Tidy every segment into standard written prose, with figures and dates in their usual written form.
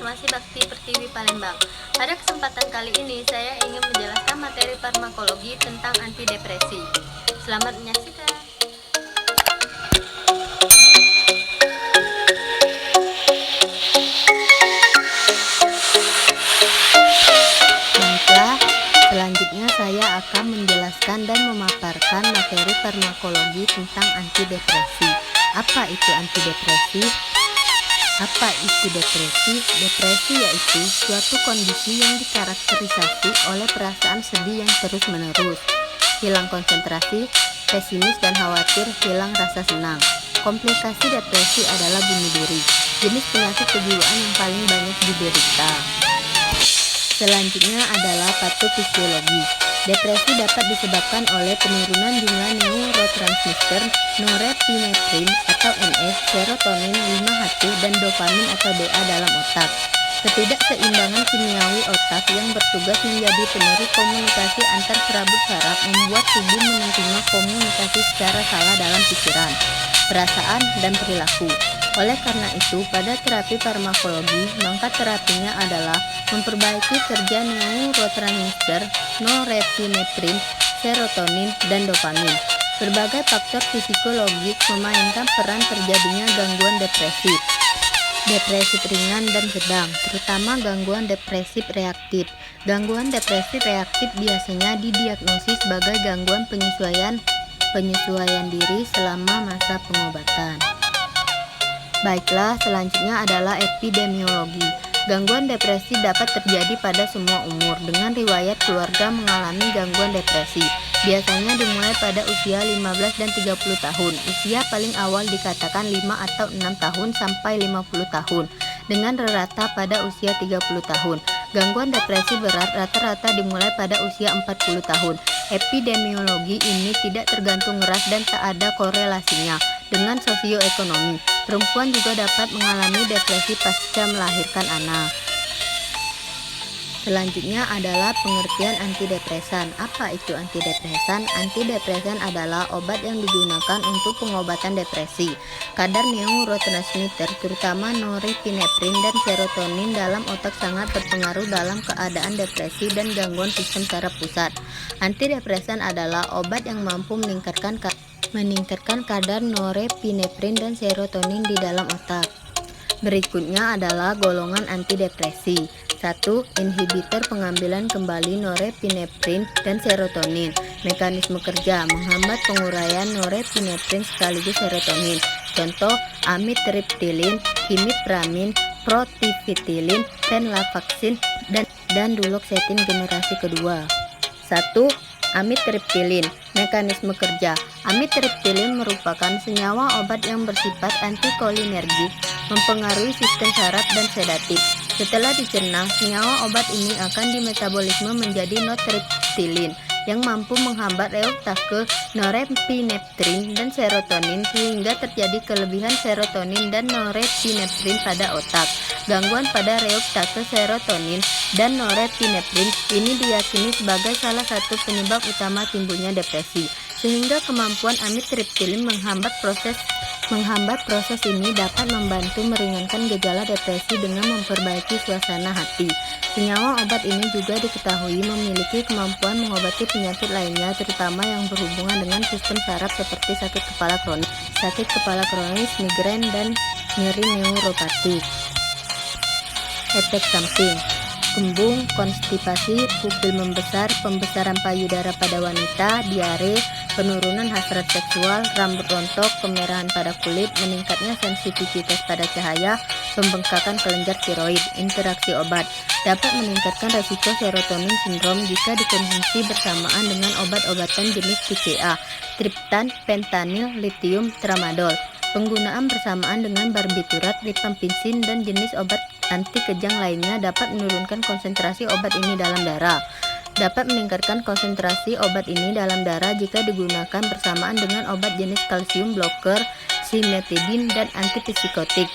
Farmasi Bakti Pertiwi Palembang. Pada kesempatan kali ini saya ingin menjelaskan materi farmakologi tentang antidepresi. Selamat menyaksikan. Baiklah, selanjutnya saya akan menjelaskan dan memaparkan materi farmakologi tentang antidepresi. Apa itu antidepresi? Apa itu depresi? Depresi yaitu suatu kondisi yang dikarakterisasi oleh perasaan sedih yang terus-menerus, hilang konsentrasi, pesimis dan khawatir, hilang rasa senang. Komplikasi depresi adalah bunuh diri, jenis penyakit kejiwaan yang paling banyak diderita. Selanjutnya adalah patofisiologi. Depresi dapat disebabkan oleh penurunan jumlah neurotransmitter norepinefrin atau NF, serotonin 5-HT, dan dopamin atau DA dalam otak. Ketidakseimbangan kimiawi otak yang bertugas menjadi penerus komunikasi antar serabut saraf membuat tubuh menerima komunikasi secara salah dalam pikiran, perasaan, dan perilaku. Oleh karena itu, pada terapi farmakologi, maka terapinya adalah memperbaiki kerja neurotransmitter norepinefrin, serotonin, dan dopamin. Berbagai faktor psikologis memainkan peran terjadinya gangguan depresif ringan dan sedang, terutama gangguan depresif reaktif. Gangguan depresif reaktif biasanya didiagnosis sebagai gangguan penyesuaian diri selama masa pengobatan. Baiklah, selanjutnya adalah epidemiologi. Gangguan depresi dapat terjadi pada semua umur dengan riwayat keluarga mengalami gangguan depresi. Biasanya dimulai pada usia 15 dan 30 tahun. Usia paling awal dikatakan 5 atau 6 tahun sampai 50 tahun dengan rata pada usia 30 tahun. Gangguan depresi berat rata-rata dimulai pada usia 40 tahun. Epidemiologi ini tidak tergantung ras dan tak ada korelasinya dengan sosioekonomi. Perempuan juga dapat mengalami depresi pasca melahirkan anak. Selanjutnya adalah pengertian antidepresan. Apa itu antidepresan? Antidepresan adalah obat yang digunakan untuk pengobatan depresi. Kadar neurotransmitter, terutama norepinefrin dan serotonin dalam otak sangat berpengaruh dalam keadaan depresi dan gangguan sistem saraf pusat. Antidepresan adalah obat yang mampu meningkatkan kadar norepinefrin dan serotonin di dalam otak. Berikutnya adalah golongan antidepresi. 1. Inhibitor pengambilan kembali norepinefrin dan serotonin. Mekanisme kerja: menghambat penguraian norepinefrin sekaligus serotonin. Contoh: amitriptilin, imipramin, protifitilin, venlafaxine, dan duloxetin generasi kedua. 1. Amitriptilin. Mekanisme kerja: amitriptilin merupakan senyawa obat yang bersifat antikolinergik, mempengaruhi sistem saraf dan sedatif. Setelah dicerna, senyawa obat ini akan dimetabolisme menjadi nortriptilin yang mampu menghambat reuptake norepinefrin dan serotonin sehingga terjadi kelebihan serotonin dan norepinefrin pada otak. Gangguan pada reuptake serotonin dan norepinefrin ini diyakini sebagai salah satu penyebab utama timbulnya depresi, sehingga kemampuan amitriptilin menghambat proses ini dapat membantu meringankan gejala depresi dengan memperbaiki suasana hati. Senyawa obat ini juga diketahui memiliki kemampuan mengobati penyakit lainnya, terutama yang berhubungan dengan sistem saraf seperti sakit kepala kronis, migrain, dan nyeri neuropatik. Efek samping: kembung, konstipasi, pupil membesar, pembesaran payudara pada wanita, diare, penurunan hasrat seksual, rambut rontok, kemerahan pada kulit, meningkatnya sensitivitas pada cahaya, pembengkakan kelenjar tiroid. Interaksi obat dapat meningkatkan resiko serotonin sindrom jika dikonsumsi bersamaan dengan obat-obatan jenis TCA, triptan, fentanyl, lithium, tramadol. Penggunaan bersamaan dengan barbiturat, rifampicin, dan jenis obat anti kejang lainnya dapat menurunkan konsentrasi obat ini dalam darah. Dapat meningkatkan konsentrasi obat ini dalam darah jika digunakan bersamaan dengan obat jenis kalsium blocker, cimetidine, dan antipsikotik.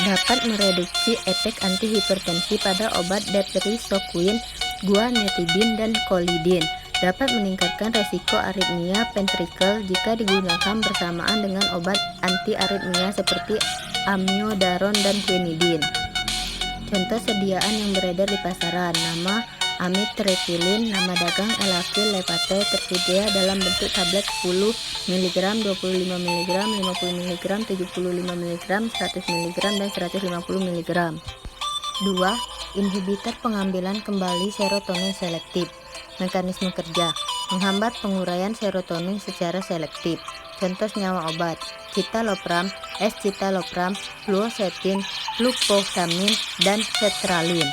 Dapat mereduksi efek antihipertensi pada obat depresoquine, guanetidine, dan kolidin. Dapat meningkatkan resiko aritmia ventrikel jika digunakan bersamaan dengan obat anti aritmia seperti amiodaron dan quinidin. Contoh sediaan yang beredar di pasaran: nama amitriptyline, nama dagang Elavir Levate, tersedia dalam bentuk tablet 10 mg, 25 mg, 50 mg, 75 mg, 100 mg, dan 150 mg. 2. Inhibitor pengambilan kembali serotonin selektif. Mekanisme kerja: menghambat penguraian serotonin secara selektif. Contoh senyawa obat: citalopram, escitalopram, fluoxetine, fluvoxamine, dan sertralin.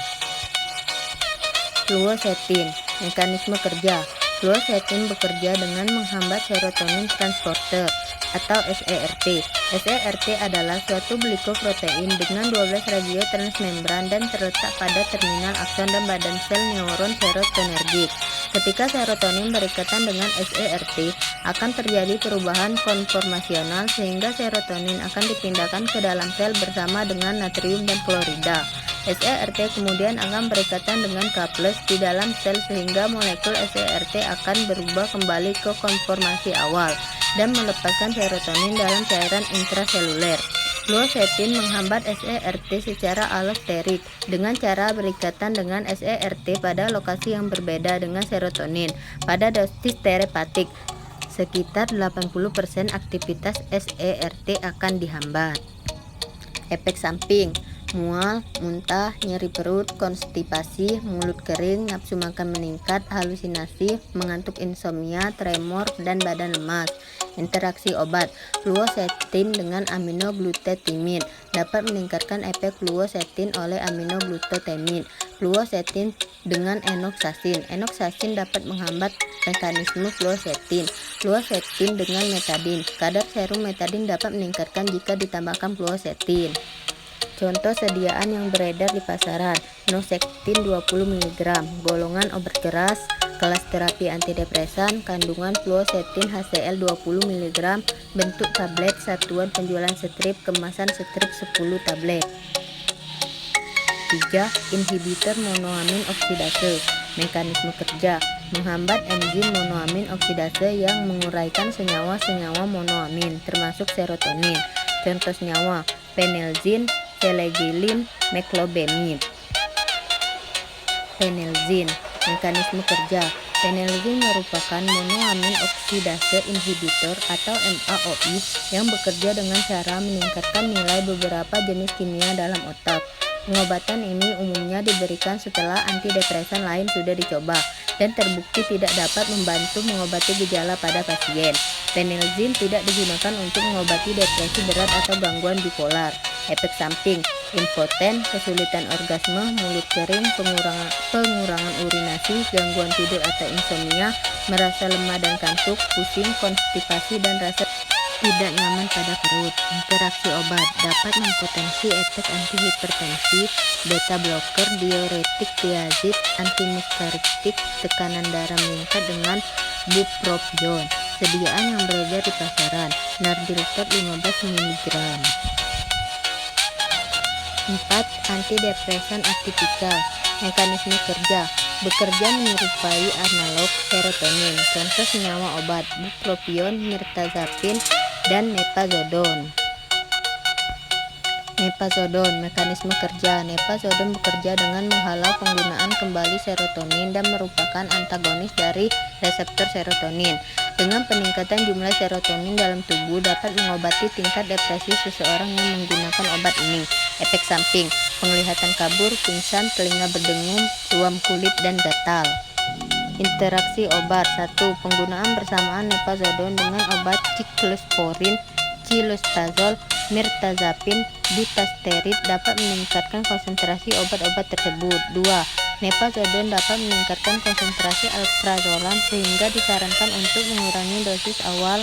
Fluoxetine. Mekanisme kerja: fluoxetine bekerja dengan menghambat serotonin transporter atau SERT. SERT adalah suatu glikoprotein dengan 12 radio transmembran dan terletak pada terminal akson dan badan sel neuron serotonergik. Ketika serotonin berikatan dengan SERT, akan terjadi perubahan konformasional sehingga serotonin akan dipindahkan ke dalam sel bersama dengan natrium dan klorida. SERT kemudian akan berikatan dengan K+ di dalam sel sehingga molekul SERT akan berubah kembali ke konformasi awal dan melepaskan serotonin dalam cairan intraseluler. Fluoxetine menghambat SERT secara allosterik dengan cara berikatan dengan SERT pada lokasi yang berbeda dengan serotonin pada dosis terapeutik. Sekitar 80% aktivitas SERT akan dihambat. Efek samping: mual, muntah, nyeri perut, konstipasi, mulut kering, nafsu makan meningkat, halusinasi, mengantuk, insomnia, tremor, dan badan lemas. Interaksi obat: fluoxetine dengan aminoglutamine dapat meningkatkan efek fluoxetine oleh aminoglutamine. Fluoxetine dengan enoxasin. Enoxasin dapat menghambat mekanisme fluoxetine. Fluoxetine dengan metadin. Kadar serum metadin dapat meningkatkan jika ditambahkan fluoxetine. Contoh sediaan yang beredar di pasaran: Norsektin 20 mg, golongan obat keras, kelas terapi antidepresan, kandungan fluoxetine HCl 20 mg, bentuk tablet, satuan penjualan strip, kemasan strip 10 tablet. 3. Inhibitor monoamin oksidase. Mekanisme kerja: menghambat enzim monoamin oksidase yang menguraikan senyawa-senyawa monoamin termasuk serotonin. Contoh senyawa: penelzin, selegiline, meklobemid. Penelzin. Mekanisme kerja: penelzin merupakan monoamin oksidase inhibitor atau MAOI yang bekerja dengan cara meningkatkan nilai beberapa jenis kimia dalam otak. Pengobatan ini umumnya diberikan setelah antidepresan lain sudah dicoba dan terbukti tidak dapat membantu mengobati gejala pada pasien. Penelzin tidak digunakan untuk mengobati depresi berat atau gangguan bipolar. Efek samping: impoten, kesulitan orgasme, mulut kering, pengurangan urinasi, gangguan tidur atau insomnia, merasa lemah dan kantuk, pusing, konstipasi, dan rasa tidak nyaman pada perut. Interaksi obat: dapat mempotensi efek antihipertensi, beta blocker, diuretik, diazid, antimuscariktik, tekanan darah meningkat dengan bupropion. Sediaan yang beredar di pasaran: Nardiltor 15 mg. 4. Antidepresan atipikal. Mekanisme kerja: bekerja menyerupai analog serotonin. Contoh senyawa obat: bupropion, mirtazapin, dan nepazodon. Nepazodon. Mekanisme kerja: nepazodon bekerja dengan menghalau penggunaan kembali serotonin dan merupakan antagonis dari reseptor serotonin. Dengan peningkatan jumlah serotonin dalam tubuh dapat mengobati tingkat depresi seseorang yang menggunakan obat ini. Efek samping: penglihatan kabur, pingsan, telinga berdengung, ruam kulit, dan gatal. Interaksi obat: 1. Penggunaan bersamaan nepazodon dengan obat ciklosporin, cilostazol, mirtazapin, dutasterid dapat meningkatkan konsentrasi obat-obat tersebut. 2. Nepazodon dapat meningkatkan konsentrasi alprazolam sehingga disarankan untuk mengurangi dosis awal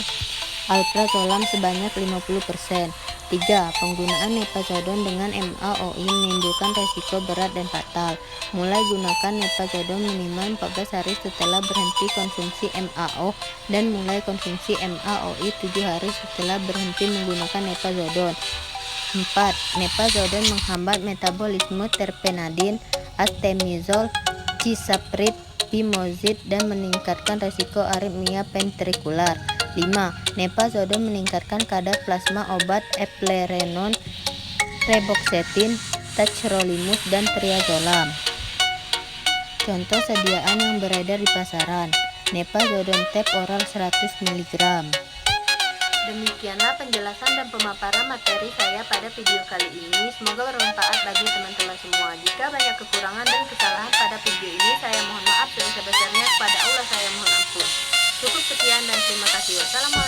alprazolam sebanyak 50%. 3. Penggunaan nepazodon dengan MAOI menimbulkan resiko berat dan fatal. Mulai gunakan nepazodon minimal 14 hari setelah berhenti konsumsi MAO dan mulai konsumsi MAOI 7 hari setelah berhenti menggunakan nepazodon. 4. Nepazodon menghambat metabolisme terpenadin, astemizol, cisaprib, pimozid, dan meningkatkan resiko aritmia ventrikular. 5. Nepazodon meningkatkan kadar plasma obat eplerenon, reboxetin, tacrolimus, dan triazolam. Contoh sediaan yang beredar di pasaran: Nepazodone tab oral 100 mg. Demikianlah penjelasan dan pemaparan materi saya pada video kali ini. Semoga bermanfaat bagi teman-teman semua. Jika banyak kekurangan dan kesalahan pada video ini, saya mohon maaf sebesar-besarnya. Kepada Allah saya mohon ampun. Cukup sekian dan terima kasih. Wassalamualaikum.